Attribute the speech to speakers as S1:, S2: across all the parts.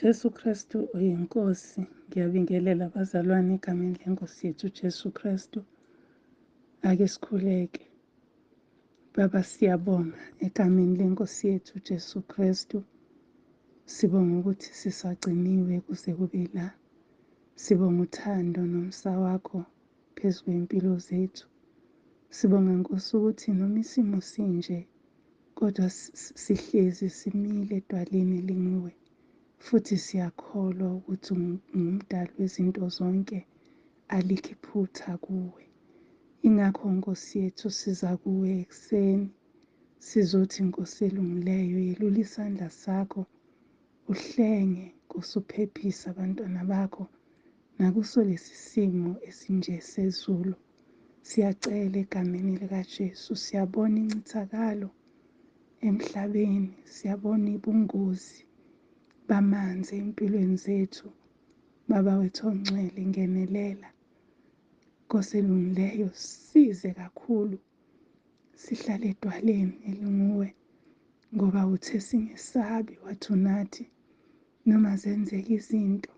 S1: Jesu Kristu uyinkosi. Ngiyabingelela abazalwane egameni lenkosi yethu Jesu Kristu. Ake sikhuleke. Baba, siyabonga egameni lenkosi yethu Jesu Kristu. Sibonga ukuthi sisagciniwe kuze kube la. Sibonga uthando nomsa wakho phezu kwempilo zethu. Sibonga Nkosi ukuthi noma isimo sinje, kodwa sihlezi simile edwaleni linguwe. Futhi siyakholwa ukuthi ungumdali wezinto zonke, alikho iphutha kuwe. Ingakho Nkosi yethu siza kuwe ekuseni, sizothi Nkosi elungileyo, yelula isandla sakho, uhlenge kusuphephisa abantwana bakho nakuso lesi simo esinje sezulu. Siyacela egameni likaJesu, siyabona incithakalo emhlabeni, siyabona ubungozi bamanzi empilweni zethu. Baba wethu ongcwele, ngenelela. Nkosi elungileyo, size kakhulu, sihlale edwaleni elinguwe, ngoba uthe singesabi, wathi unathi noma zenzeka izinto,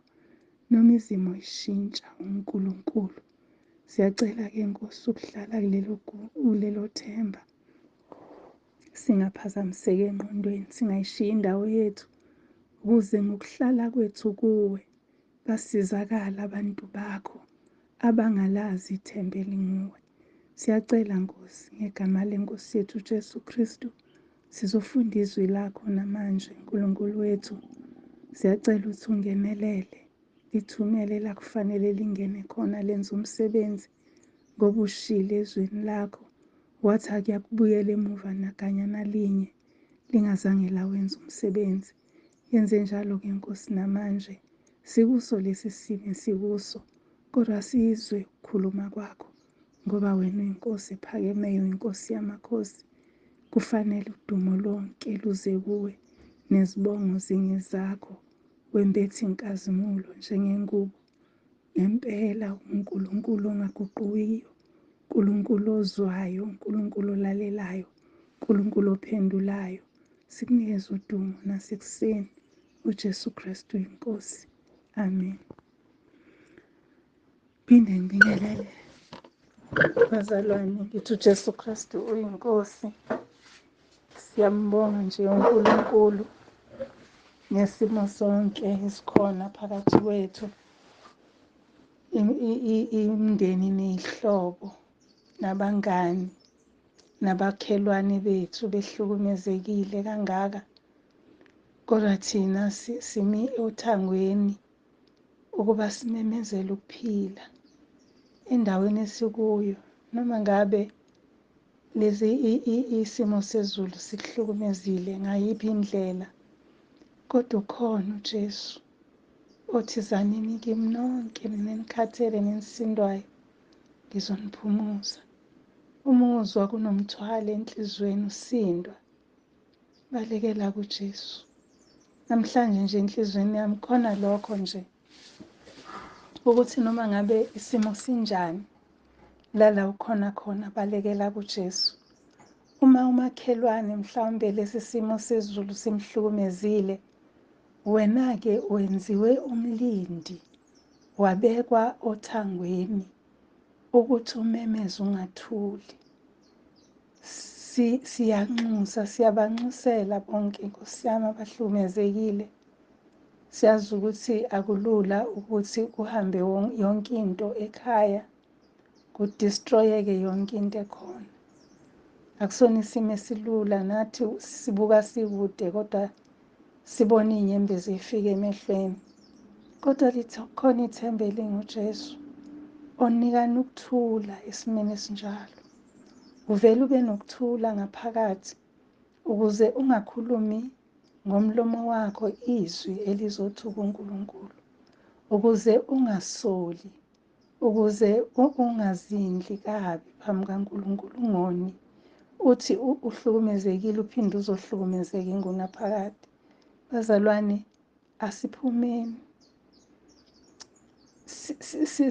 S1: noma izimo ishintsha, uNkulunkulu. Siyacela-ke Nkosi ukuhlala kulelo themba, singaphazamiseki engqondweni, singayishiyi indawo yethu, ukuze ngokuhlala kwethu kuwe basizakala abantu bakho abangalazi ithemba elinguwe. Siyacela Nkosi, ngegama lenkosi yethu Jesu Kristu, sizofunda izwi lakho namanje Nkulunkulu wethu. Siyacela ukuthi ungenelele, lithumele la kufanele lingene khona, lenze umsebenzi ngoba ushilo ezwini lakho. Wathi akuyakubuyela emuva nakanya nalinye lingazange lawenza umsebenzi. Yenze njalo-ke Nkosi namanje, sikuso lesi simo sikuso, kodwa sizwe ukukhuluma kwakho, ngoba wena uyinkosi ephakemeyo, uyinkosi yamakhosi. Kufanele udumo lonke luze kuwe, nezibongo zingezakho. Wembethe inkazimulo njengengubo. Ngempela uNkulunkulu ongaguqukiyo, uNkulunkulu ozwayo, uNkulunkulu olalelayo, uNkulunkulu ophendulayo. Sikunikeze udumo nasekuseni, uJesu Kristu inkosi. Amen. Phinde ngibingelele bazalwane, ngithi uJesu Kristu uyinkosi. Siyambonga nje uNkulunkulu ngesimo sonke esikhona phakathi kwethu, imindeni ney'hlobo nabangani nabakhelwane bethu behlukumezekile kangaka. Kodwa thina simi othangweni ukuba simemezele ukuphila endaweni esikuyo, noma ngabe lezi isimo sezulu sikuhlukumezile ngayiphi indlela. Kodwa ukhona uJesu othi zanini kimi nonke nenikhathele nenisindwayo, ngizoniphumuza. Umuzwa kunomthwalo enhlizweni, usindwa. Balekela kuJesu. Namhlanje nje enhlizweni yami khona lokho nje, ukuthi noma ngabe isimo sinjani, lala ukhona khona, balekela kuJesu. Uma umakhelwane mhlawumbe lesi simo sezulu simhlukumezile, wena-ke wenziwe umlindi, wabekwa othangweni ukuthi umemeze ungathuli. Siyanxusa, siyabanxusela bonke Nkosi yami abahlukumezekile. Siyazi ukuthi akulula ukuthi kuhambe yonke into ekhaya, kudistroyeke yonke into ekhona. Akusona isimo esilula, nathi sibuka sikude, kodwa sibona iy'nyembezi zifika emehlweni. Kodwa lithi khona ithemba elinguJesu, onikana ukuthula esimeni esinjalo. Uvele ube nokuthula ngaphakathi, ukuze ungakhulumi ngomlomo wakho izwi elizothuka uNkulunkulu, ukuze ungasoli, ukuze ungazindli kabi phambi kaNkulunkulu, ungoni. Uthi uhlukumezekile uphinde uzohlukumezeka ingunaphakade. Bazalwane, asiphumeni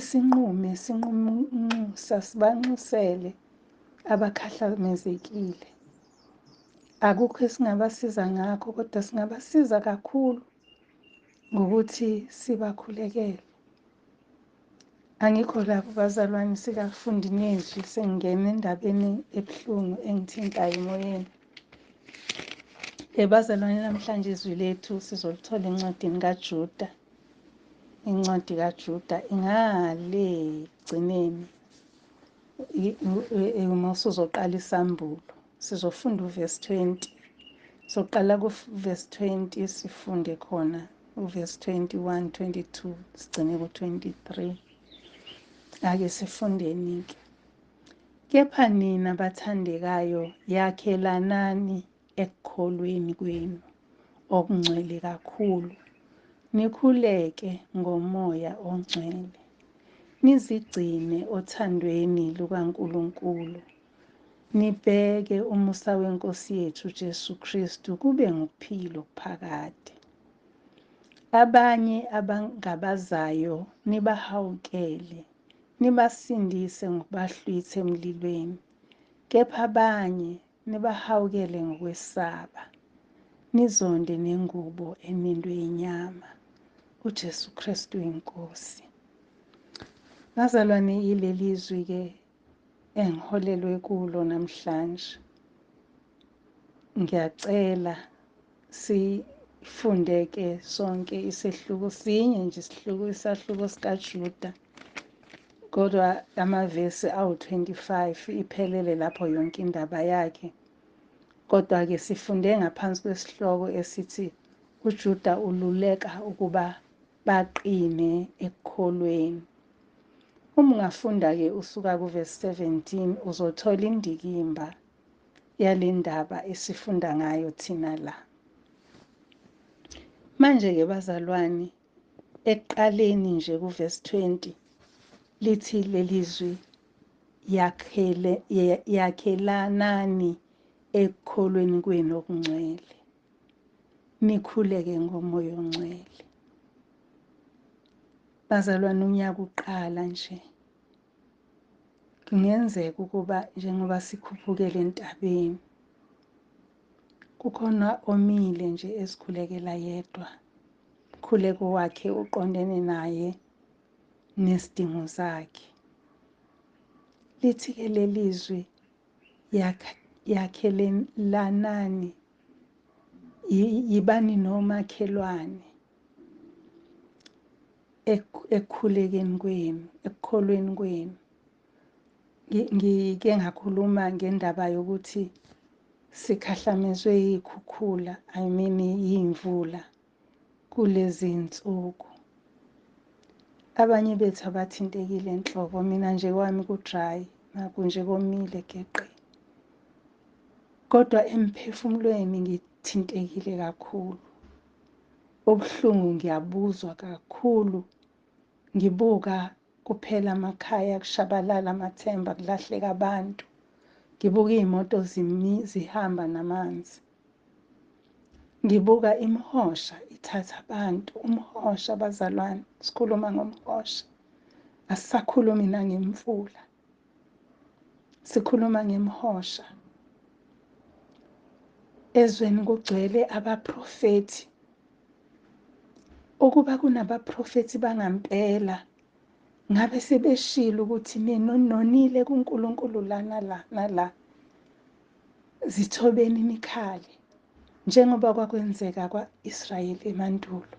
S1: sinqume unxusa, sibanxusele abakhahlamezekile. Akukho esingabasiza ngakho, kodwa singabasiza kakhulu ngokuthi sibakhulekele. Angikho lapho bazalwane, sikafunda nezwi sengingena endabeni ebuhlungu engithintayo emoyeni. Bazalwane, namhlanje izwi lethu sizolithola encwadini kaJuda. Incwadi kaJuda ingale gcineni uma usuzoqala isambulo. Sizofunda uverse 20. Soqala kuverse 20 sifunde khona uverse 21, 22 sigcine ku-23. Ake sifundeni-ke. Kepha nina bathandekayo, yakhelanani ekukholweni kwenu okungcwele kakhulu, nikhuleke ngomoya ongcwele, nizigcine othandweni lukaNkulunkulu, nibheke umusa weNkosi yethu Jesu Kristu kube ngukuphila okuphakade. Abanye abangabazayo nibahawukele, nibasindise ngokubahlwitha emlilweni, kepha abanye nibahawukele ngokwesaba, nizonde nengubo enindwe inyama, uJesu Kristu inkosi. Bazalwane, yileli zwi-ke engiholelwe kulo namhlanje. Ngiyacela sifunde-ke sonke isahluko sinye nje, isahluko sikaJuda, kodwa amavesi awu-25 iphelele lapho yonke indaba yakhe. Kodwa-ke sifunde ngaphansi kwesihloko esithi uJuda ululeka ukuba baqine ekukholweni. Uma ungafunda-ke usuka kuverse 17 uzothola indikimba yale ndaba esifunda ngayo thina la. Manje-ke bazalwane, ekuqaleni nje kuverse 20 lithi leli zwi yakhelanani ekukholweni kwenu okungcwele, nikhuleke ngomoya ongcwele. Bazalwane, unyaka uqala nje, kungenzeka ukuba njengoba sikhuphukele entabeni, kukhona omile nje ezikhulekela yedwa, khuleko wakhe uqondene naye nesidingo zakhe. Lithi-ke leli zwi yakhelanani, yibani nomakhelwane ekukhulekeni kwenu, ekukholweni kwenu. Ngike ngakhuluma ngendaba yokuthi sikhahlamezwe yikhukhula, yimvula kulezi insuku. Abanye bethu abathintekile enhloko, mina nje kwami ku-dry, nakunje komile geqe. Kodwa emphefumulweni ngithintekile kakhulu. Ubuhlungu ngiyabuzwa kakhulu, ngibuka kuphela amakhaya, kushabalala amathemba, kulahleka abantu. Ngibuka iy'moto zihamba namanzi. Ngibuka imihosha ithatha abantu, umhosha bazalwane, sikhuluma ngomhosha. Asisakhulumi nangemvula, sikhuluma ngemihosha. Ezweni kugcwele abaprofethi. Ukuba kunabaprofethi bangampela, ngabe sebeshilo ukuthi nonile kuNkulunkulu la nala nala. Zithobeni nikhale, njengoba kwakwenzeka kwa-Israyeli emandulo.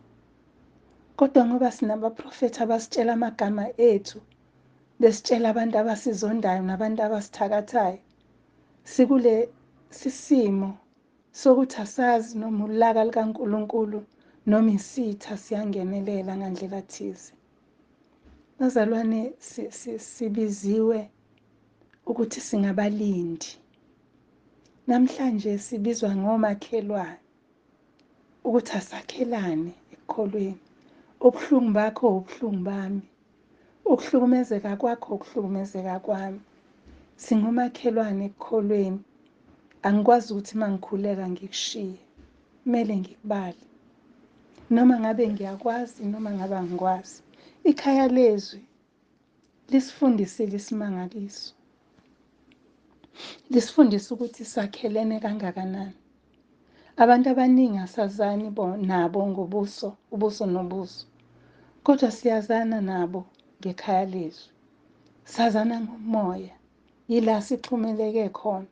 S1: Kodwa ngoba sinabaprofethi abasitshela amagama ethu, besitshela abantu abasizondayo nabantu abasithakathayo, sikule sisimo sokuthi asazi noma ulaka likaNkulunkulu noma isitha siyangenelela ngandlela thize. Bazalwane, sibiziwe ukuthi singabalindi. Namhlanje sibizwa ngomakhelwane ukuthi asakhelane ekukholweni. Ubuhlungu bakho ubuhlungu bami, ukuhlukumezeka kwakho ukuhlukumezeka kwami. Singomakhelwane ekukholweni. Angikwazi ukuthi mangikhuleka ngikushiye, kumele ngikubale. Noma ngabe ngiyakwazi noma ngabe angikwazi. Ikhaya lezwi lisifundisile isimangaliso. Lisifundisa ukuthi sakhelene kangakanani. Abantu abaningi asazani nabo ngobuso, ubuso nobuso, kodwa siyazana nabo ngekhaya lezwi. Sazana ngomoya, yila sixhumeleke khona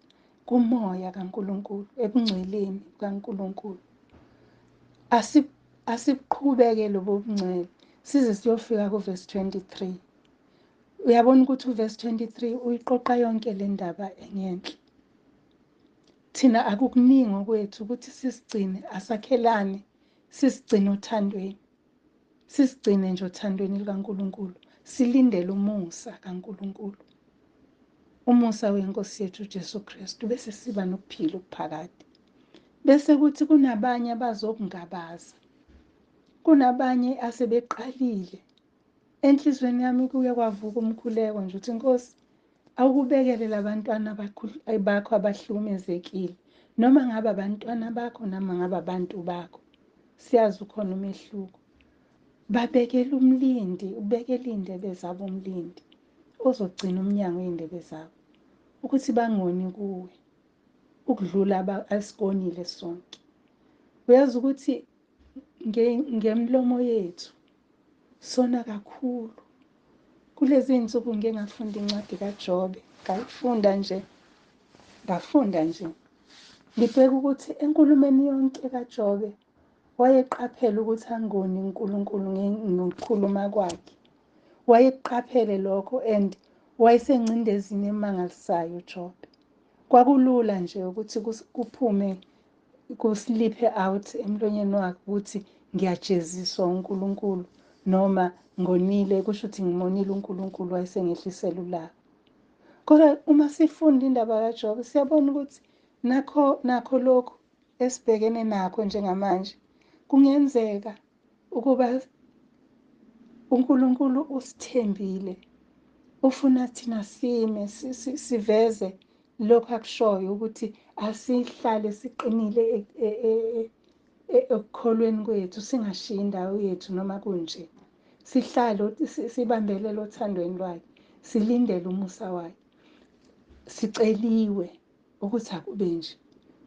S1: kumoya kaNkulunkulu, ebungcweleni kaNkulunkulu. Asiqhubeke lobo bungcwele size siyofika kuverse 23. Uyabona ukuthi uverse 23 uyiqoqa yonke le ndaba engenhla. Thina akukuningi kwethu ukuthi sisigcine asakhelane, sisigcine othandweni. Sisigcine nje othandweni likaNkulunkulu, silindele umusa kaNkulunkulu. Umusa weNkosi yethu uJesu Kristu, bese siba nokuphila okuphakade. Bese kuthi kunabanye abazokungabaza. Kunabanye asebeqalile. Enhlizweni yami kuye kwavuka umkhuleko nje uthi Nkosi, awukubekele labantwana bakho abahlukumezekile, noma ngabe abantwana bakho noma ngabe abantu bakho. Siyazi ukhona umehluko. Babekele umlindi, ubekele iy'ndebe zabo umlindi, ozogcina umnyango wey'ndebe zabo, ukuthi bangoni kuwe, ukudlula asikonile sonke. Uyazi ukuthi ngemlomo yethu sona kakhulu. Kulezi iy'nsuku ngike ngafunda incwadi kaJobe, ngafunda nje. Ngibheka ukuthi enkulumeni yonke kaJobe wayeqaphela ukuthi angoni uNkulunkulu ngokukhuluma kwakhe. Wayeqaphele lokho and wayesengcindezini emangalisayo uJobe. Kwakulula nje ukuthi kuphume kusliphe out emlonyeni wakhe ukuthi ngiyajeziswa uNkulunkulu noma ngonile, kusho ukuthi ngimonile uNkulunkulu, wayesengehlisela ulaka. Kodwa uma sifunda indaba kaJobe siyabona ukuthi nakho lokhu esibhekene nakho njengamanje kungenzeka ukuba uNkulunkulu usithembile, ufuna thina sime siveze lokho akushoyo ukuthi asihlale siqinile ekukholweni kwethu, singashiyi indawo yethu noma kunje. Sihlale sibambelele othandweni lwakhe, silindele umusa wakhe. Siceliwe ukuthi akube nje.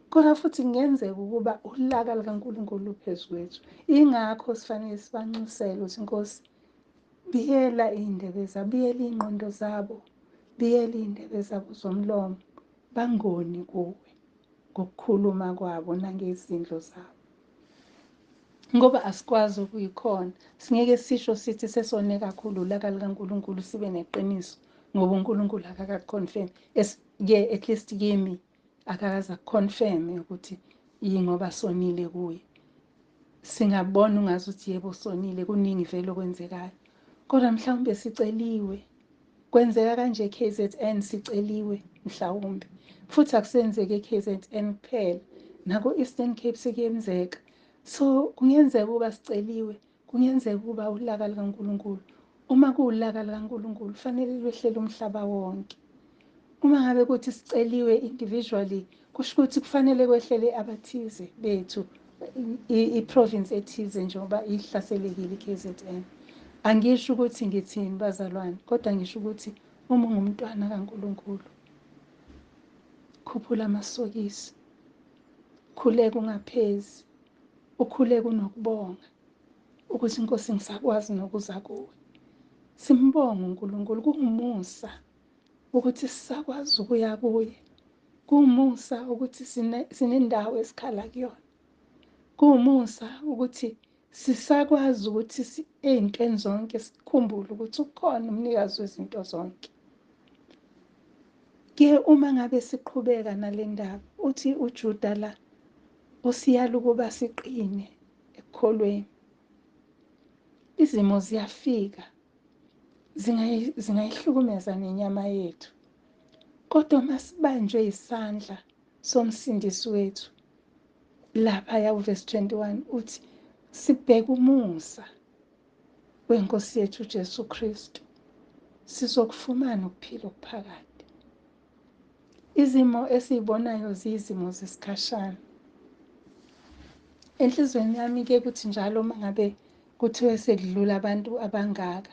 S1: Kodwa futhi kungenzeka ukuba ulaka likaNkulunkulu luphezu kwethu. Ingakho sifanele sibanxusele ukuthi Nkosi, biyela iy'ndebe zabo, biyela iy'ngqondo zabo, biyela iy'ndebe zabo zomlomo, bangoni kuwe ngokukhuluma kwabo nangezindlo zabo. Ngoba asikwazi ukuyikhona, singeke sisho sithi sesone kakhulu ulaka likaNkulunkulu sibe neqiniso, ngoba uNkulunkulu akakakonfirm, at least kimi akakaza confirm ukuthi yingoba sonile kuye. Singabona ungazuthi yebo sonile, kuningi vele okwenzekayo. Kodwa mhlawumbe siceliwe, kwenzeka kanje KZN, siceliwe mhlawumbe. Futhi akusenzeki eKZN kuphela, nako Eastern Cape sekuyenzeka. So kungenzeka ukuba siceliwe, kungenzeka ukuba ulaka likaNkulunkulu. Uma kuwulaka likaNkulunkulu fanele lwehlele umhlaba wonke. Uma ngabe kuthi siceliwe individually, kusho ukuthi kufanele kwehlele abathize bethu, i-province ethize njengoba ihlaselekile iKZN. Angisho ukuthi ngithini bazalwane, kodwa ngisho ukuthi uma ungumntwana kaNkulunkulu, khuphula amasokisi, khuleka ungaphezi, ukhuleka unokubonga ukuthi Nkosi ngisakwazi nokuza kuwe. Simbonge uNkulunkulu, kungumusa ukuthi sisakwazi ukuya kuye. Kungumusa ukuthi sinendawo esikhala kuyona. Kungumusa ukuthi sisakwazi ukuthi ey'ntweni zonke sikhumbule ukuthi ukhona umnikazi wezinto zonke. Ke uma ngabe siqhubeka nale ndaba, uthi uJuda la usiyala ukuba siqine ekukholweni. Izimo ziyafika, zingayihlukumeza nenyama yethu. Kodwa uma sibanjwe isandla somsindisi wethu, laphaya uverse 21 uthi sibheke umusa weNkosi yethu uJesu Kristu, sizokufumana ukuphila okuphakade. Izimo esizibonayo ziyizimo zesikhashana. Enhlizweni yami ke kuthi njalo uma ngabe kuthiwe sekudlula abantu abangaka,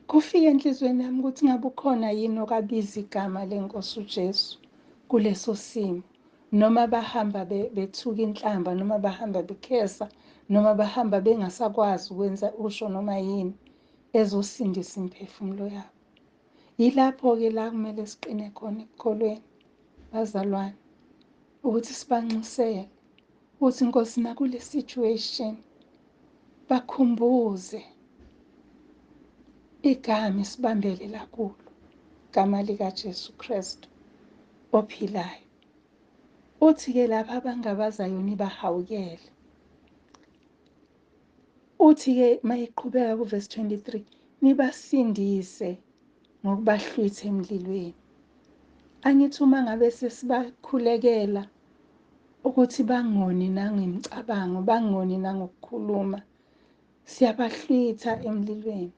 S1: kufike enhlizweni yami ukuthi ngabe ukhona yini okabiza igama leNkosi uJesu kuleso simo, noma bahamba bethuka inhlamba, noma bahamba bekhesa, noma bahamba bengasakwazi ukwenza usho noma yini ezosindisa imiphefumulo yabo. Yilapho-ke la kumele siqine khona ekukholweni, bazalwane, ukuthi sibanxusele ukuthi Nkosi nakule situation bakhumbuze igama esibambele lakulo, igama likaJesu Kristu ophilayo. Uthi-ke lapha abangabazayo nibahawukele. Uthi-ke mayiqhubeka kuverse 23, nibasindise ngokubahlwitha emlilweni. Angithi uma ngabe sesibakhulekela ukuthi bangoni nangemicabango, bangoni nangokukhuluma, siyabahlwitha emlilweni.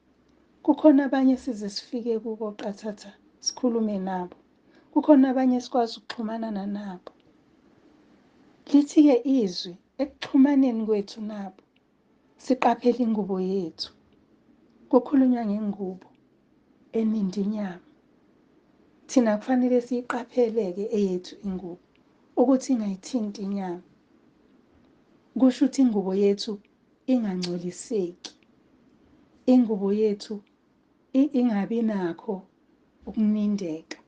S1: Kukhona abanye size sifike kuko qathatha sikhulume nabo. Kukhona abanye sikwazi ukuxhumana nabo. Lithi-ke izwi ekuxhumaneni kwethu nabo siqaphele ingubo yethu. Kukhulunywa ngengubo enindi inyama. Thina kufanele siyiqaphele-ke eyethu ingubo ukuthi ingayithinti inyama. Kusho ukuthi ingubo yethu ingangcoliseki. Ingubo yethu ingabi nakho ukunindeka.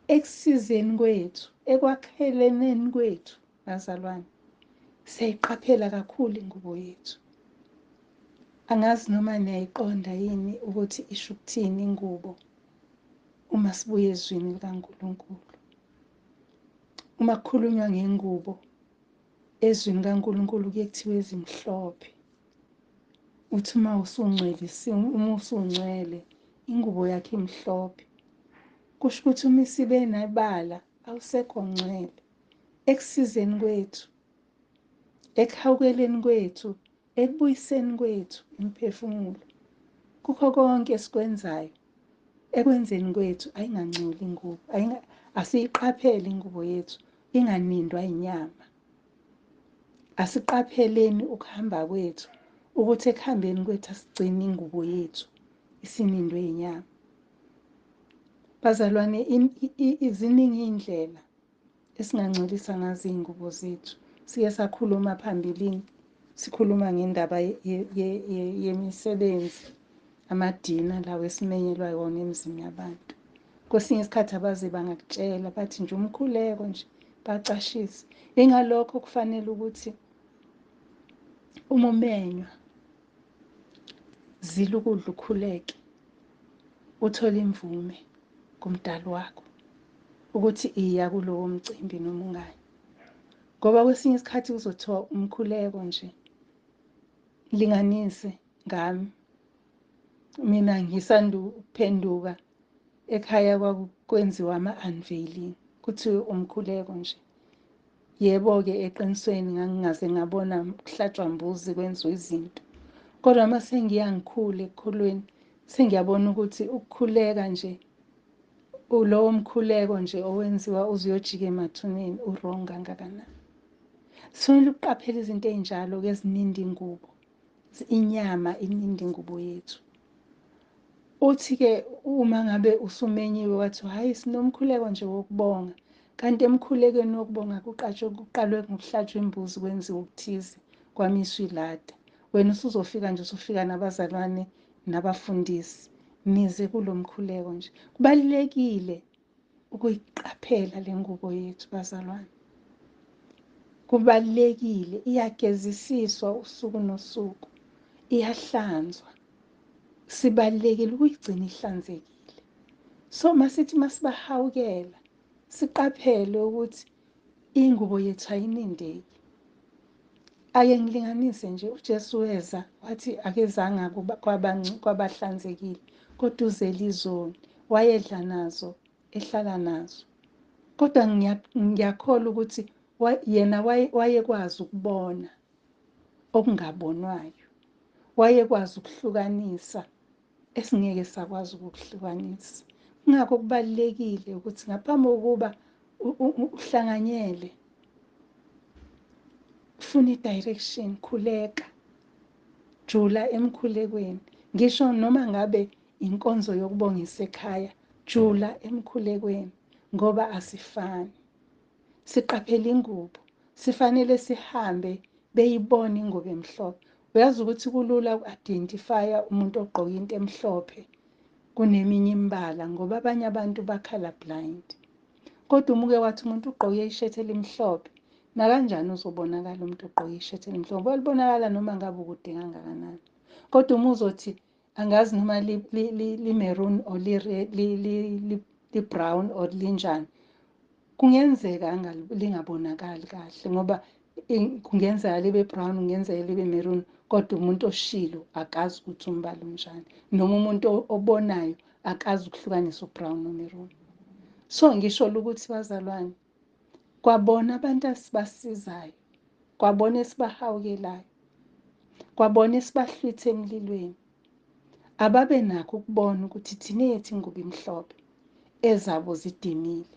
S1: Ekusizeni kwethu, ekwakheleneni kwethu, bazalwane, siyayiqaphela kakhulu ingubo yethu. Angazi noma niyayiqonda yini ukuthi isho ukuthini ingubo uma sibuye ezwini likaNkulunkulu. Uma kukhulunywa ngengubo ezwini kaNkulunkulu kuye kuthiwe ezimhlophe. Uthi uma usungcwele ingubo yakhe imhlophe. Kusho ukuthi uma isibe nebala awusekho ngcwele. Ekusizeni kwethu, ekuhawukeleni kwethu, ekubuyiseni kwethu imiphefumulo, kukho konke esikwenzayo, ekwenzeni kwethu ayingangcoli ingubo, asiyiqaphele ingubo yethu inganindwa inyama. Asiqapheleni ukuhamba kwethu ukuthi ekuhambeni kwethu asigcine ingubo yethu isinindwe inyama. Bazalwane, iziningi indlela esingangcolisa ngazo ingubo zethu. Sike sakhuluma phambilini, sikhuluma ngendaba yemisebenzi, amadina lawo esimenyelwa wona emizini yabantu. Kwesinye isikhathi abaze bangakutshela bathi nje umkhuleko nje, bacashise. Ingalokho kufanele ukuthi uma umenywa zila ukudla ukhuleke, uthole imvume kumdali wakho ukuthi iya kulowo mcimbi noma ungayi. Ngoba kwesinye isikhathi uzothiwa umkhuleko nje, linganise ngami. Mina ngisanda ukuphenduka ekhaya kwakwenziwa ama-unveiling, kuthiwe umkhuleko nje. Yebo-ke eqinisweni ngangingaze ngabona kuhlatshwa mbuzi kwenziwa izinto. Kodwa uma sengiyangikhula ekukholweni, sengiyabona ukuthi ukukhuleka nje, ulowo mkhuleko nje owenziwa uzuyojika emathuneni u-wrong kangakanani. Sifanele ukuqaphela izinto ey'njalo-ke ezininda ingubo, inyama ininda ingubo yethu. Uthi-ke uma ngabe usumenyiwe wathiwa hhayi sinomkhuleko nje wokubonga, kanti emkhulekweni wokubonga kuqalwe ngokuhlatshwa imbuzi kwenziwa okuthize, kwamiswa ilada. Wena usuzofika nje, usufika nabazalwane nabafundisi nize kulo mkhuleko nje. Kubalulekile ukuyiqaphela le ngubo yethu, bazalwane. Kubalulekile, iyagezisiswa usuku nosuku, iyahlanzwa. Sibalulekile ukuyigcina ihlanzekile. So masithi masibahawukela, siqaphele ukuthi ingubo yethu ayinindeki. Ake ngilinganise nje, uJesu weza wathi akezanga kwabahlanzekile, kodwa uzele izoni, wayedla nazo, ehlala nazo. Kodwa ngiyakholwa ukuthi yena wayekwazi ukubona okungabonwayo, wayekwazi ukuhlukanisa esingeke sakwazi ukukuhlukanisa. Kungakho kubalulekile ukuthi ngaphambi kokuba uhlanganyele, funa i-direction, khuleka, jula emkhulekweni. Ngisho noma ngabe inkonzo yokubongisa ekhaya, jula emkhulekweni ngoba asifani. siqaphele ingubo, sifanele sihambe beyibona ingubo emhlophe. Uyazi ukuthi kulula uku-identifya umuntu ogqoke into emhlophe kuneminye imbala ngoba abanye abantu ba-color blind. Kodwa umuke wathi umuntu ugqoke ishethi elimhlophe, nakanjani uzobonakala umuntu ogqoke ishethi elimhlophe? Walibonakala noma ngabe ukude kangakanani. Kodwa uma uzothi angazi noma li-maroon or li-brown or linjani, kungenzeka lingabonakali kahle ngoba kungenzeka libe brown, kungenzeka libe maroon, kodwa umuntu oshilo akazi ukuthi umbala unjani, noma umuntu obonayo akazi ukuhlukanisa u-brown no-maroon. So ngisho ukuthi bazalwane, kwabona abantu asibasizayo, kwabona esibahawukelayo, kwabona esibahlwitha emlilweni, ababe nakho ukubona ukuthi thina yethu ingubo imhlophe ezabo zidimile.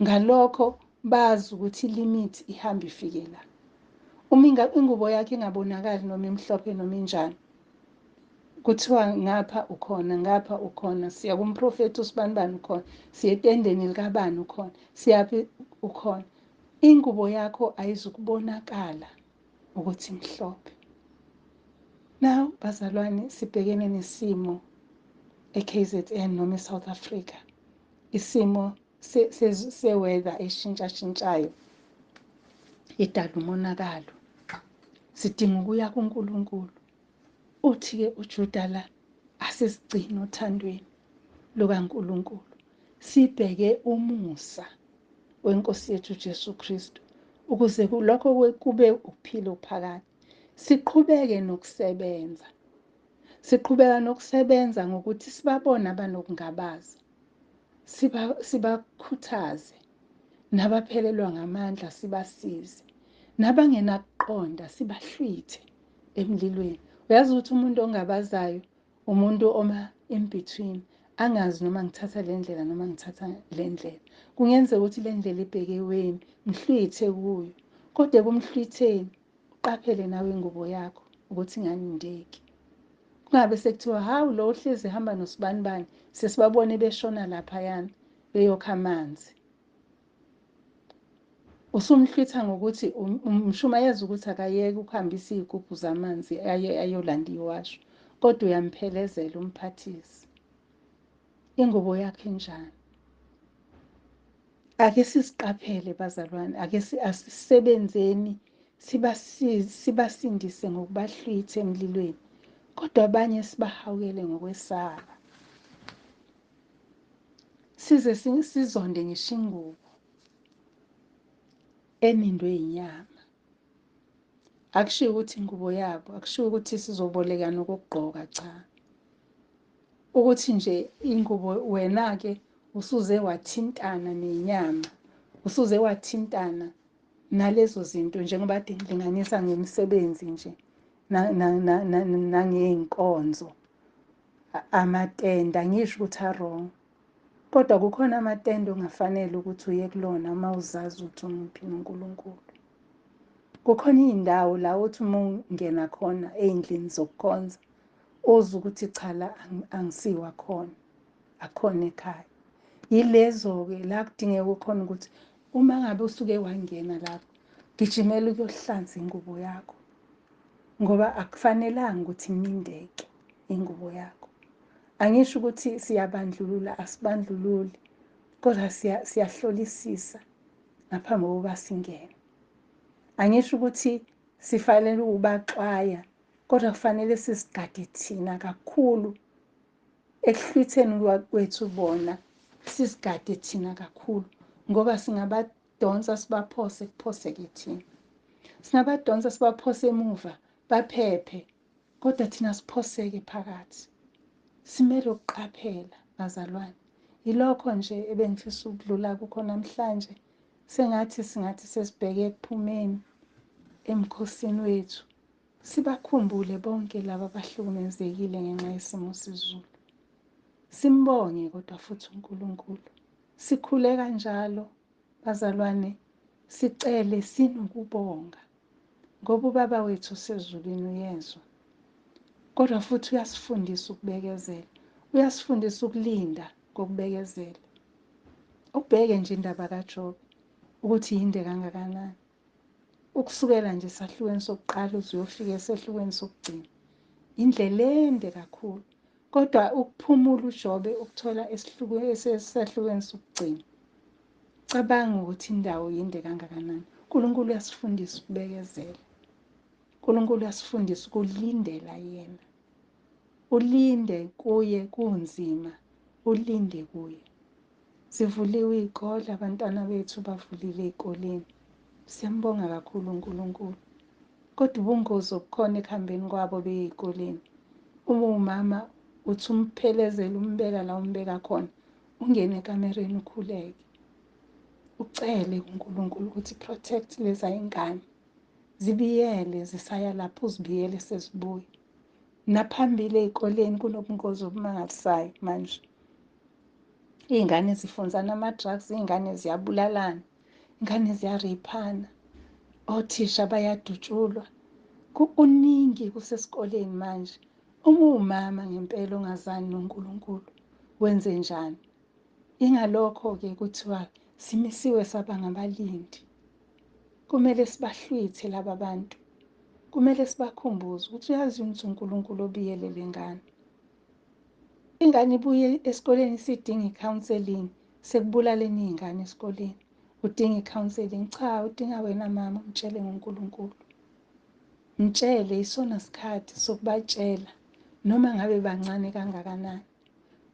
S1: Ngalokho bazi ukuthi ilimithi ihamba ifike la. Uma ingubo yakhe ingabonakali noma imhlophe noma injani, kuthiwa ngapha ukhona, ngapha ukhona, siya kumprofethi uSibandani ukhona, siya etendeni likabani ukhona, siyaphi ukhona, ingubo yakho ayizukubonakala ukuthi imhlophe. Now bazalwane, sibhekene nesimo e-KZN noma eSouth Africa, isimo se-weather eshintsha-shintshayo idala umonakalo. Sidinga ukuya kuNkulunkulu. Uthi-ke uJuda la, asisigcine othandweni lukaNkulunkulu, sibheke umusa weNkosi yethu Jesu Kristu, ukuze lokho kube ukuphila phakathi. Siqhubeke nokusebenza. Siqhubeka nokusebenza ngokuthi sibabone abanokungabaza, sibakhuthaze, nabaphelelwa ngamandla sibasize, nabangenakuqonda sibahlwithe emlilweni. Uyazi ukuthi umuntu ongabazayo umuntu oma in between, angazi noma ngithatha le ndlela noma ngithatha le ndlela. Kungenzeka ukuthi le ndlela ibheke weni, mhlwithe kuyo, kodwa kumhlwitheni uqaphele nawe ingubo yakho ukuthi inganindeki. Kungabe sekuthiwa hawu lo uhlezi ehamba noSibandani, sesibabone beshona laphayana beyokha amanzi. Usumhlwitha ngokuthi umshumayeza ukuthi akayeke ukuhambisa iy'gubhu zamanzi ayolanda iwasho, kodwa uyamphelezela umphathise. Ingubo yakhe njani? Ake sisiqaphele bazalwane, asisebenzeni sibasindise ngokubahlwitha emlilweni, kodwa abanye sibahawukele ngokwesaba. Size sizonde ngisho ingubo enindwe inyama. Akushiwo ukuthi ingubo yabo, akushiwo ukuthi sizoboleka nokugqoka, cha. Ukuthi nje ingubo wena-ke usuze wathintana nenyama, usuze wathintana nalezo zinto njengoba kade ngilinganisa ngemisebenzi nje nangey'nkonzo, amatende, angisho ukuthi a-wrong. Kodwa kukhona amatende ongafanele ukuthi uye kulona uma uzazi ukuthi umuphi noNkulunkulu. Kukhona iy'ndawo la uthi uma ungena khona ey'ndlini zokukhonza, uzwe ukuthi cha la angisiwa khona, akhona ekhaya. Yilezo-ke la kudingeka khona ukuthi uma ngabe usuke wangena lapho, gijimela ukuyohlanza ingubo yakho, ngoba akufanelanga ukuthi inindeke ingubo yakho. Angisho ukuthi siyabandlulula, asibandlululi, kodwa siyahlolisisa ngaphambi kokuba singene. Angisho ukuthi sifanele ukubaxwaya, kodwa kufanele sisigade thina kakhulu ekuhlwitheni kwethu bona, sisigade thina kakhulu, ngoba singabadonsa sibaphose kuphoseke thina. Singabadonsa sibaphose emuva baphephe, kodwa thina siphoseke phakathi. Simele ukuqaphela bazalwane. Yilokho nje ebengifisa ukudlula kukho namhlanje. Singathi sesibheke ekuphumeni emkhosini wethu. Sibakhumbule bonke laba abahlukumezekile ngenxa yesimo sezulu. Simbonge kodwa futhi uNkulunkulu. Sikhule kanjalo bazalwane, sicele sinokubonga ngoba uBaba wethu osezulwini uyezwa. Kodwa futhi uyasifundisa ukubekezela, uyasifundisa ukulinda ngokubekezela. Ubheke nje indaba kaJobe, ukuthi yinde kangakanani. Ukusukela nje esahlukweni sokuqala uze uyofika esehlukweni sokugcina. Indlela ende kakhulu. Kodwa ukuphumula uJobe ukuthola esehlukweni sokugcina. Cabanga ukuthi indawo yinde kangakanani. uNkulunkulu uyasifundisa ukubekezela. uNkulunkulu uyasifundisa ukulindela yena. Ulinde kuye kunzima, ulinde kuye. Sivuliwe izikole, abantwana bethu bavulile ezikoleni. Siyambonga kakhulu uNkulunkulu. Kodwa ubungozi obukhona ekuhambeni kwabo beyikoleni. Uma umama uthi umphelezela umbeka la umbeka khona, ungene ekamereni ukhuleke. Ucele uNkulunkulu ukuthi protect leza ingane. Zibiyele zisaya lapho uzibiyele sezibuya. Naphambili ezikoleni kunobungozi obumangalisayo manje. Izingane zifunzana ama-drugs, izingane ziyabulalana, izingane ziyariphana. Othisha bayadutshulwa. Kuningi kusesikoleni manje. Uma uwumama ngempela ongazani noNkulunkulu, wenze njani? Ingalokho-ke kuthiwa simisiwe saba ngabalindi. Kumele sibahlwithe laba bantu. Kumele sibakhumbuze ukuthi uyazi ukuthi uNkulunkulu obiyelele ngane. Ingane ibuye esikoleni isidinga i-counseling, sekubulaleni izingane esikoleni. Udinga i-counseling. Cha, udinga wena mama umtshele ngoNkulunkulu. Mtshele isona sikhathi sokubatshela noma ngabe bancane kangakanani.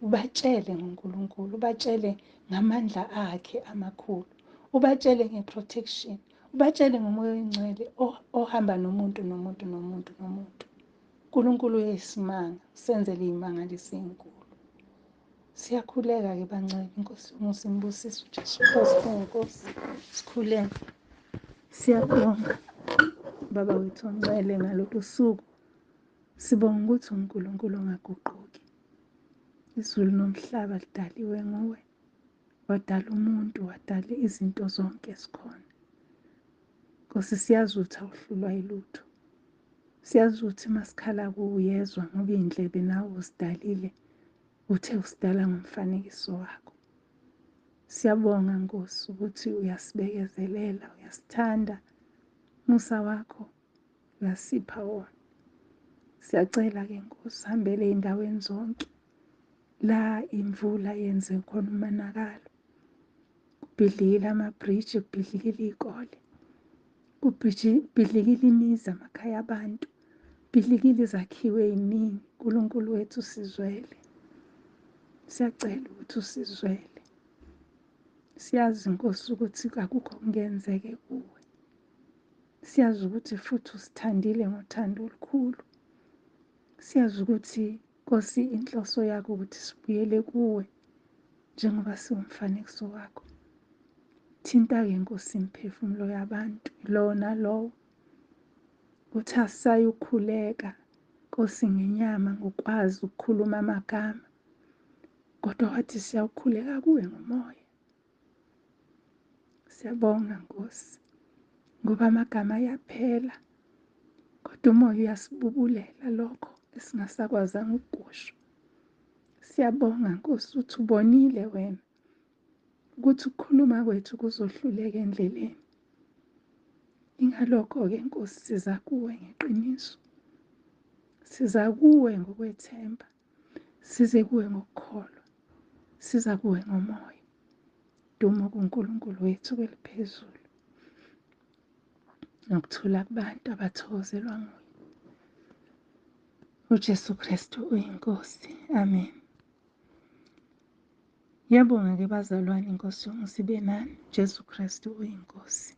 S1: Ubatshele ngoNkulunkulu, ubatshele ngamandla akhe amakhulu. Ubatshele ngeprotection. Ubatshele ngomoya oyingcwele ohamba nomuntu. uNkulunkulu uyesimanga, senzele izimangaliso ezinkulu. Siyakhuleka-ke bancane, Inkosi usimbusise uJesu Kristu Nkosi. Sikhuleke. Siyabonga Baba wethu ongcwele ngalolu suku. Sibonga ukuthi uNkulunkulu ongaguquki. Izulu nomhlaba lidaliwe nguwe. Wadala umuntu, wadala izinto zonke ezikhona. Nkosi siyazi ukuthi awuhlulwa yilutho. Siyazi ukuthi masikhala kuwe uyezwa ngoba izindlebe nawe uzidalile. Uthe usidala ngomfanekiso wakho. Siyabonga Nkosi ukuthi uyasibekezelela, uyasithanda. Musa wakho uyasipha wona. Siyacela-ke Nkosi hambele ey'ndaweni zonke la imvula yenze khona umonakalo. Kubhidlikile amabhriji, kubhidlikile iy'kole. Kubhidlikile imizi, amakhaya abantu. Kubhidlikile izakhiwo ey'ningi. uNkulunkulu wethu usizwele. Siyacela ukuthi usizwele. Siyazi Nkosi ukuthi akukho okungenzeke kuwe. Siyazi ukuthi futhi usithandile ngothando olukhulu. Siyazi ukuthi Nkosi inhloso yakho ukuthi sibuyele kuwe njengoba siwumfanekiso wakho. Thinta-ke Nkosi imiphefumulo yabantu lo nalowo. Uthi asisayi ukukhuleka Nkosi ngenyama ngokwazi ukukhuluma amagama. Kodwa wathi siyawukhuleka kuwe ngomoya. Siyabonga Nkosi ngoba amagama ayaphela. Kodwa umoya uyasibubulela lokho esingasakwazanga ukukusho. Siyabonga Nkosi ukuthi ubonile wena ukuthi ukukhuluma kwethu kuzohluleka endleleni. Ingalokho-ke Nkosi siza kuwe ngeqiniso. Siza kuwe ngokwethemba. Size kuwe ngokukholwa. Siza kuwe ngomoya. Dumo kuNkulunkulu wethu kweliphezulu. Nokuthula kubantu abathokozelwa nguye. uJesu Kristu uyinkosi. Amen. Ngiyabonga-ke bazalwane, Inkosi yonke ibe nani. Jesu Kristu uyinkosi.